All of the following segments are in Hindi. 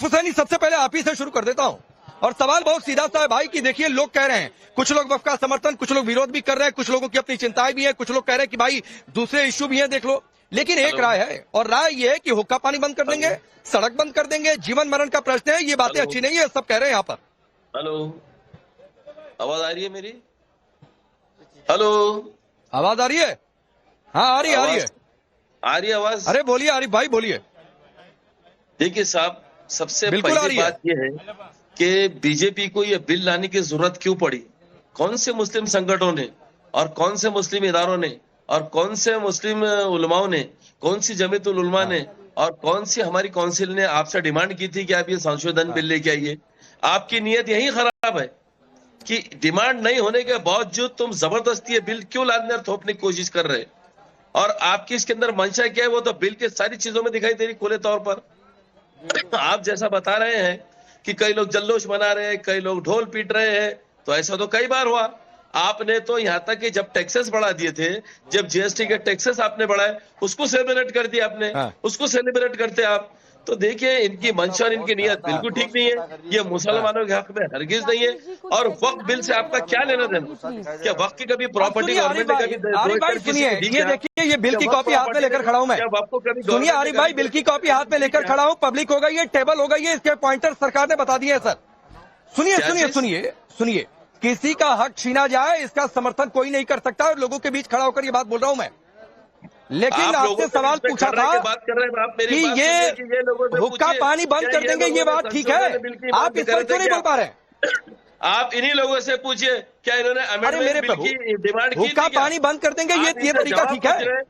हुसैनी, सबसे पहले आप ही से शुरू कर देता हूं और सवाल बहुत सीधा सा है भाई कि देखिए लोग कह रहे हैं, कुछ लोग वक्फ का समर्थन, कुछ लोग विरोध भी कर रहे हैं, कुछ लोगों की अपनी चिंताएं भी है, कुछ लोग कह रहे हैं कि भाई दूसरे इश्यू भी हैं, देख लो। लेकिन एक राय है और राय ये है कि हुक्का पानी बंद कर देंगे, सड़क बंद कर देंगे, जीवन मरण का प्रश्न है, ये बातें अच्छी नहीं है, सब कह रहे हैं यहाँ पर। हेलो, आवाज आ रही है मेरी? हेलो, आवाज आ रही है? हाँ आ रही है, आ रही है, आ रही है आवाज? अरे बोलिए आरिफ भाई बोलिए। देखिए साहब, सबसे बिल्कुल आ पहली रही है। बात यह है कि बीजेपी को यह बिल लाने की जरूरत क्यों पड़ी? कौन से मुस्लिम संगठनों ने और कौन से मुस्लिम इदारों ने और कौन से मुस्लिम उलमाओं ने, कौन सी जमीयतुल उलमा ने और कौन सी हमारी काउंसिल ने आपसे डिमांड की थी कि आप ये संशोधन बिल लेके आइए? आपकी नीयत यही खराब है कि डिमांड नहीं होने के बावजूद तुम जबरदस्ती ये बिल क्यों लादने और थोपने की कोशिश कर रहे? और आपकी इसके अंदर मंशा क्या है वो तो बिल के सारी चीजों में दिखाई दे रही खुले तौर पर। आप जैसा बता रहे हैं कि कई लोग जल्लोश मना रहे हैं, कई लोग ढोल पीट रहे हैं, तो ऐसा तो कई बार हुआ। आपने तो यहां तक कि जब टैक्सेस बढ़ा दिए थे, जब जीएसटी के टैक्सेस आपने बढ़ाए, उसको सेलिब्रेट कर दिया आपने, उसको सेलिब्रेट करते आप। तो देखिए इनकी मंशा और इनकी नीयत बिल्कुल ठीक नहीं है, ये मुसलमानों के हक में हरगिज नहीं है। और वक्त बिल से आपका क्या लेना देना? क्या वक्त की कभी प्रॉपर्टी आरिफ भाई सुनिए, ये देखिए ये बिल की कॉपी हाथ में लेकर खड़ा हूं मैं। सुनिए आरिफ भाई, बिल की कॉपी हाथ में लेकर खड़ा हूं, पब्लिक हो गई है, टेबल हो गई है, इसके पॉइंटर सरकार ने बता दिए सर। सुनिए सुनिए सुनिए सुनिए, किसी का हक छीना जाए इसका समर्थन कोई नहीं कर सकता और लोगों के बीच खड़ा होकर ये बात बोल रहा हूं मैं। लेकिन आपसे सवाल पूछा था कि ये हुक्का पानी बंद कर देंगे, ये बात ठीक है, आप इस पर क्यों नहीं बोल पा रहे? आप इन्हीं लोगों से पूछिए क्या इन्होंने अमेंडमेंट बिल की डिमांड की? हुक्का पानी बंद कर देंगे, ये तरीका ठीक है?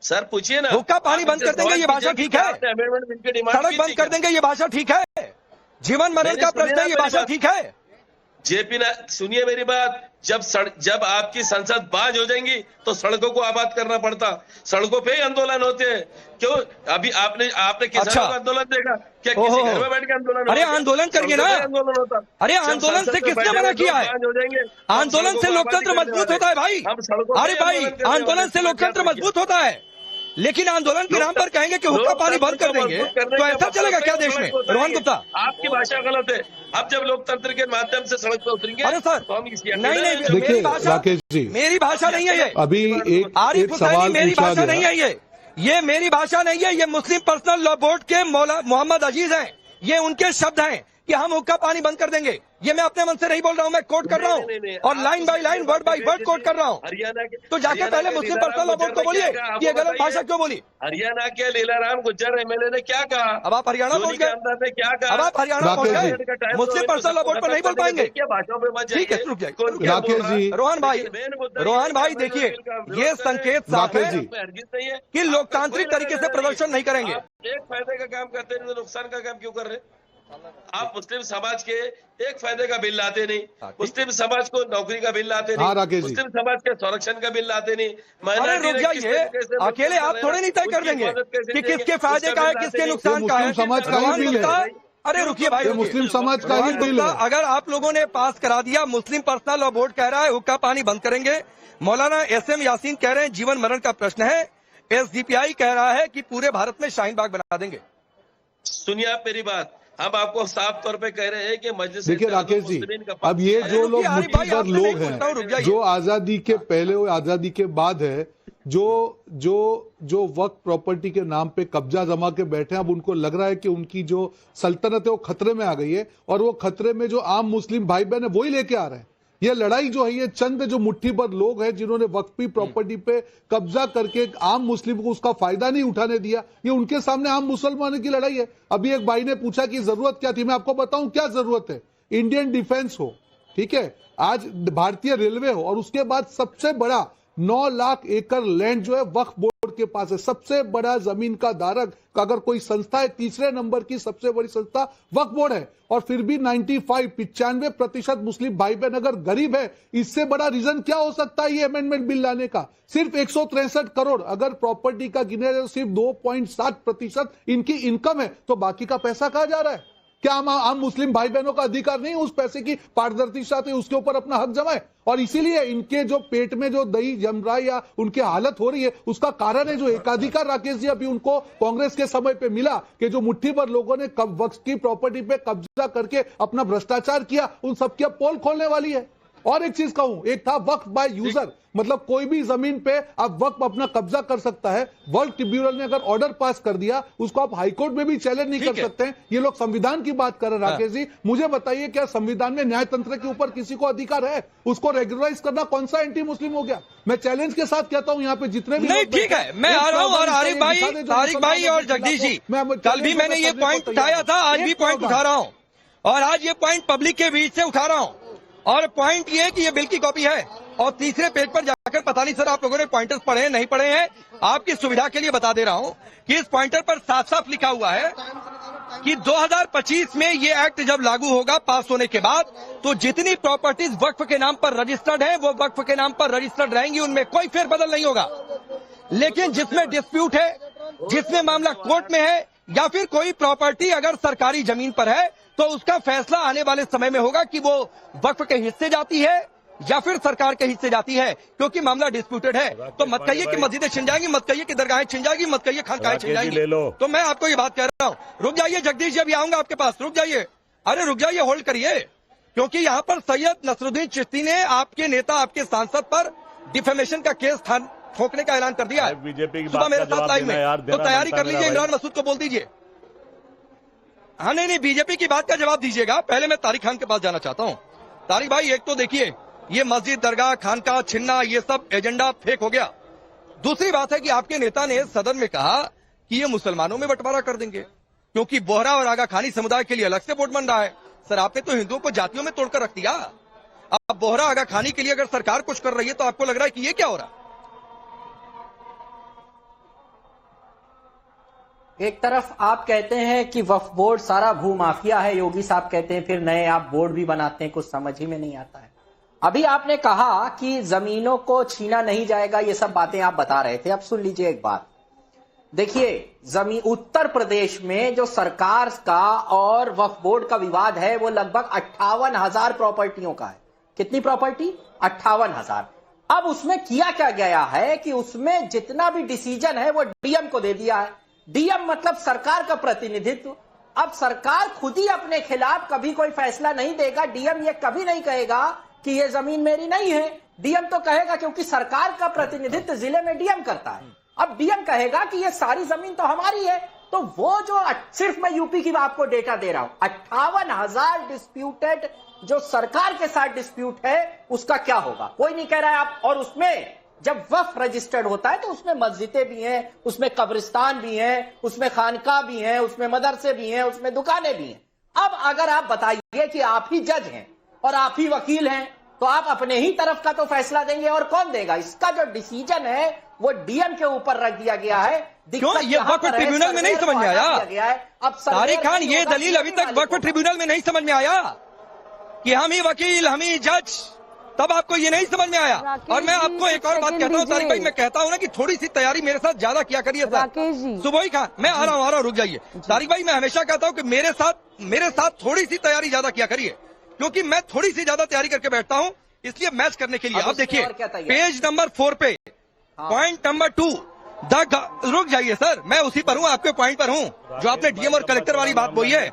सर पूछिए ना। हुक्का पानी बंद कर देंगे, ये भाषा ठीक है? अमेंडमेंट बिल की डिमांड सड़क बंद कर देंगे, ये भाषा ठीक है? जीवन मरण का प्रश्न है, ये भाषा ठीक है? जेपी ना, सुनिए मेरी बात, जब आपकी संसद बाज हो जाएंगी तो सड़कों को आबाद करना पड़ता, सड़कों पे ही आंदोलन होते हैं। क्यों अभी आपने किसानों का आंदोलन देखा क्या? किसी घर में बैठ के आंदोलन? अरे आंदोलन करिए ना, आंदोलन होता। अरे आंदोलन से किसने मना किया है? आंदोलन से लोकतंत्र मजबूत होता है भाई। अरे भाई आंदोलन से लोकतंत्र मजबूत होता है, लेकिन आंदोलन के नाम पर कहेंगे कि हुक्का पानी बंद कर देंगे तो ऐसा चलेगा क्या देश में? रोहन गुप्ता, आपकी भाषा गलत है। अब जब लोकतंत्र के माध्यम से सड़क पर उतरेंगे, अरे सर तो हम नहीं मेरी भाषा, मेरी भाषा नहीं है ये। अभी आरिफ हुसैनी मेरी भाषा नहीं है ये मेरी भाषा नहीं है, ये मुस्लिम पर्सनल लॉ बोर्ड के मौला मोहम्मद अजीज हैं, ये उनके शब्द हैं कि हम हुक्का पानी बंद कर देंगे। ये मैं अपने मन से नहीं बोल रहा हूँ, मैं कोट कर रहा हूँ और line by line word by word quote कर रहा हूँ। तो जाके पहले मुस्लिम पर्सनल लॉ बोर्ड को बोलिए कि ये गलत भाषा क्यों बोली। हरियाणा के लीलाराम गुज्जर एमएलए ने क्या कहा? अब आप हरियाणा बोल गए, क्या कहा? अब आप हरियाणा बोल गए, मुस्लिम पर्सनल लॉ बोर्ड पर नहीं बोल पाएंगे? ठीक है रुक जाइए। राकेश जी, रोहन भाई देखिए, ये संकेत साफ है कि लोकतांत्रिक तरीके से प्रदर्शन नहीं करेंगे। एक फायदे का काम करते हैं, नुकसान का काम क्यों कर रहे? आप मुस्लिम समाज के एक फायदे का बिल लाते नहीं, मुस्लिम समाज को नौकरी का बिल लाते नहीं, मुस्लिम समाज के संरक्षण का बिल लाते नहीं। रुक जाइए, अकेले आप थोड़े नहीं तय कर देंगे कि किसके फायदे का है, किसके नुकसान का है। समाज का ही बिल है। अरे रुकिए भाई, मुस्लिम समाज का ही बिल है। अगर आप लोगों ने पास करा दिया, मुस्लिम पर्सनल लॉ बोर्ड कह रहा है हुक्का पानी बंद करेंगे, मौलाना एसएम यासीन कह रहे हैं जीवन मरण का प्रश्न है, एसडीपीआई कह रहा है कि पूरे भारत में शाहीन बाग बना देंगे। सुनिए आप मेरी बात, हम आपको साफ तौर पे कह रहे हैं कि मजलिस। देखिए राकेश जी, अब ये जो लोग मुट्ठीभर लोग हैं जो आजादी के पहले और आजादी के बाद है, जो वक्त प्रॉपर्टी के नाम पे कब्जा जमा के बैठे हैं, अब उनको लग रहा है कि उनकी जो सल्तनत है वो खतरे में आ गई है और वो खतरे में जो आम मुस्लिम भाई बहन है वही लेके आ रहे हैं। ये लड़ाई जो है, ये चंद जो मुट्ठीभर लोग हैं जिन्होंने वक्फी प्रॉपर्टी पे कब्जा करके आम मुस्लिम को उसका फायदा नहीं उठाने दिया, ये उनके सामने आम मुसलमानों की लड़ाई है। अभी एक भाई ने पूछा कि जरूरत क्या थी, मैं आपको बताऊं क्या जरूरत है। इंडियन डिफेंस हो, ठीक है, आज भारतीय रेलवे हो और उसके बाद सबसे बड़ा 9 लाख एकड़ लैंड जो है वक्फ बोर्ड के पास है, सबसे बड़ा जमीन का धारक अगर कोई संस्था है, तीसरे नंबर की सबसे बड़ी संस्था वक्फ बोर्ड है। और फिर भी 95% मुस्लिम भाई बहन अगर गरीब है, इससे बड़ा रीजन क्या हो सकता है ये अमेंडमेंट बिल लाने का? सिर्फ 163 करोड़ अगर प्रॉपर्टी का गिने तो सिर्फ 2.7% इनकी इनकम है, तो बाकी का पैसा कहां जा रहा है? क्या आम मुस्लिम भाई बहनों का अधिकार नहीं उस पैसे की पारदर्शिता से उसके ऊपर अपना हक जमाए? और इसीलिए इनके जो पेट में जो दही जम रहा है या उनकी हालत हो रही है, उसका कारण है जो एकाधिकार राकेश जी अभी उनको कांग्रेस के समय पे मिला कि जो मुट्ठी भर लोगों ने वक्फ की प्रॉपर्टी पे कब्जा करके अपना भ्रष्टाचार किया, उन सबकी अब पोल खोलने वाली है। और एक चीज कहूं, एक था वक्फ बाय यूजर, मतलब कोई भी जमीन पे अब वक्फ अपना कब्जा कर सकता है। वर्ल्ड ट्रिब्यूनल ने अगर ऑर्डर पास कर दिया, उसको आप हाईकोर्ट में भी चैलेंज नहीं कर सकते हैं। ये लोग संविधान की बात कर रहे हैं। राकेश जी मुझे बताइए, क्या संविधान में न्याय तंत्र के ऊपर किसी को अधिकार है? उसको रेगुलराइज करना कौन सा एंटी मुस्लिम हो गया? मैं चैलेंज के साथ कहता हूं यहाँ पे जितने भी नहीं, ठीक है, मैं आ रहा हूं। और आरिफ भाई, तारिक भाई और जगदीश जी, कल भी मैंने ये पॉइंट उठाया था, आज भी पॉइंट उठा रहा हूं, और आज ये पॉइंट पब्लिक के बीच से उठा रहा हूं। और पॉइंट ये कि ये बिल की कॉपी है, और तीसरे पेज पर जाकर, पता नहीं सर आप लोगों ने पॉइंटर्स पढ़े हैं नहीं पढ़े हैं, आपकी सुविधा के लिए बता दे रहा हूं कि इस पॉइंटर पर साफ साफ लिखा हुआ है कि 2025 में ये एक्ट जब लागू होगा पास होने के बाद, तो जितनी प्रॉपर्टीज वक्फ के नाम पर रजिस्टर्ड है वो वक्फ के नाम पर रजिस्टर्ड रहेंगी, उनमें कोई फेरबदल नहीं होगा। लेकिन जिसमें डिस्प्यूट है, जिसमें मामला कोर्ट में है, या फिर कोई प्रॉपर्टी अगर सरकारी जमीन पर है, तो उसका फैसला आने वाले समय में होगा कि वो वक्फ के हिस्से जाती है या फिर सरकार के हिस्से जाती है, क्योंकि मामला डिस्प्यूटेड है। तो मत कहिए कि मस्जिदें छिन जाएंगी, मत कहिए कि दरगाहें छिन जाएगी, मत कहिए खानकाहें छिन जाएंगी। तो मैं आपको ये बात कह रहा हूं, रुक जाइए जगदीश जी, अभी आऊंगा आपके पास, रुक जाइए, अरे रुक जाइए, होल्ड करिए, क्योंकि यहाँ पर सैयद नसरुद्दीन चिश्ती ने आपके नेता, आपके सांसद पर डिफेमेशन का केस ठोकने का ऐलान कर दिया है। बीजेपी की सुबह मेरे साथ लाइव में, तो तैयारी कर लीजिए, इमरान मसूद को बोल दीजिए। हाँ नहीं, बीजेपी की बात का जवाब दीजिएगा। पहले मैं तारिक खान के पास जाना चाहता हूँ। तारिक भाई, एक तो देखिए, ये मस्जिद, दरगाह, खानका छिन्ना, ये सब एजेंडा फेक हो गया। दूसरी बात है कि आपके नेता ने सदन में कहा कि ये मुसलमानों में बंटवारा कर देंगे, क्योंकि बोहरा और आगा खानी समुदाय के लिए अलग से बोर्ड बन रहा है। सर, आपने तो हिंदुओं को जातियों में तोड़कर रख दिया। अब बोहरा आगा खानी के लिए अगर सरकार कुछ कर रही है, तो आपको लग रहा है कि ये क्या हो रहा है? एक तरफ आप कहते हैं कि वक्फ बोर्ड सारा भू माफिया है, योगी साहब कहते हैं, फिर नए आप बोर्ड भी बनाते हैं, कुछ समझ ही में नहीं आता है। अभी आपने कहा कि जमीनों को छीना नहीं जाएगा, ये सब बातें आप बता रहे थे। अब सुन लीजिए एक बात, देखिए, जमीन उत्तर प्रदेश में जो सरकार का और वक्फ बोर्ड का विवाद है, वो लगभग 58,000 प्रॉपर्टियों का है। कितनी प्रॉपर्टी? 58,000। अब उसमें किया क्या गया है कि उसमें जितना भी डिसीजन है वो डीएम को दे दिया है। डीएम मतलब सरकार का प्रतिनिधित्व। अब सरकार खुद ही अपने खिलाफ कभी कोई फैसला नहीं देगा। डीएम ये कभी नहीं कहेगा कि ये जमीन मेरी नहीं है। डीएम तो कहेगा, क्योंकि सरकार का प्रतिनिधित्व जिले में डीएम करता है। अब डीएम कहेगा कि ये सारी जमीन तो हमारी है। तो वो जो, सिर्फ मैं यूपी की आपको डेटा दे रहा हूं, 58,000 डिस्प्यूटेड जो सरकार के साथ डिस्प्यूट है, उसका क्या होगा कोई नहीं कह रहा है आप। और उसमें जब वक्फ रजिस्टर्ड होता है तो उसमें मस्जिदें भी हैं, उसमें कब्रिस्तान भी हैं, उसमें खानका भी हैं, उसमें मदरसे भी हैं, उसमें दुकानें भी हैं। अब अगर आप बताइए कि आप ही जज हैं और आप ही वकील हैं, तो आप अपने ही तरफ का तो फैसला देंगे, और कौन देगा? इसका जो डिसीजन है वो डीएम के ऊपर रख दिया गया है। क्यों ये वक्फ ट्रिब्यूनल में नहीं समझ में आया? अब तारिक खान, ये दलील अभी तक वक्फ ट्रिब्यूनल में नहीं समझ में आया कि हम ही वकील, हम ही जज, तब आपको ये नहीं समझ में आया। और मैं आपको एक और बात कहता हूँ तारिक भाई, मैं कहता हूँ ना कि थोड़ी सी तैयारी मेरे साथ ज्यादा किया करिए सर। सुबह खान, मैं आ रहा हूँ, रुक जाइए। तारिक भाई, मैं हमेशा कहता हूँ कि मेरे साथ थोड़ी सी तैयारी ज्यादा किया करिए, क्योंकि मैं थोड़ी सी ज्यादा तैयारी करके बैठता हूँ, इसलिए मैच करने के लिए। अब देखिए, पेज नंबर 4 पे पॉइंट नंबर 2, रुक जाइए सर, मैं उसी पर हूँ, आपके पॉइंट पर हूँ, जो आपने डीएम और कलेक्टर वाली बात बोली है।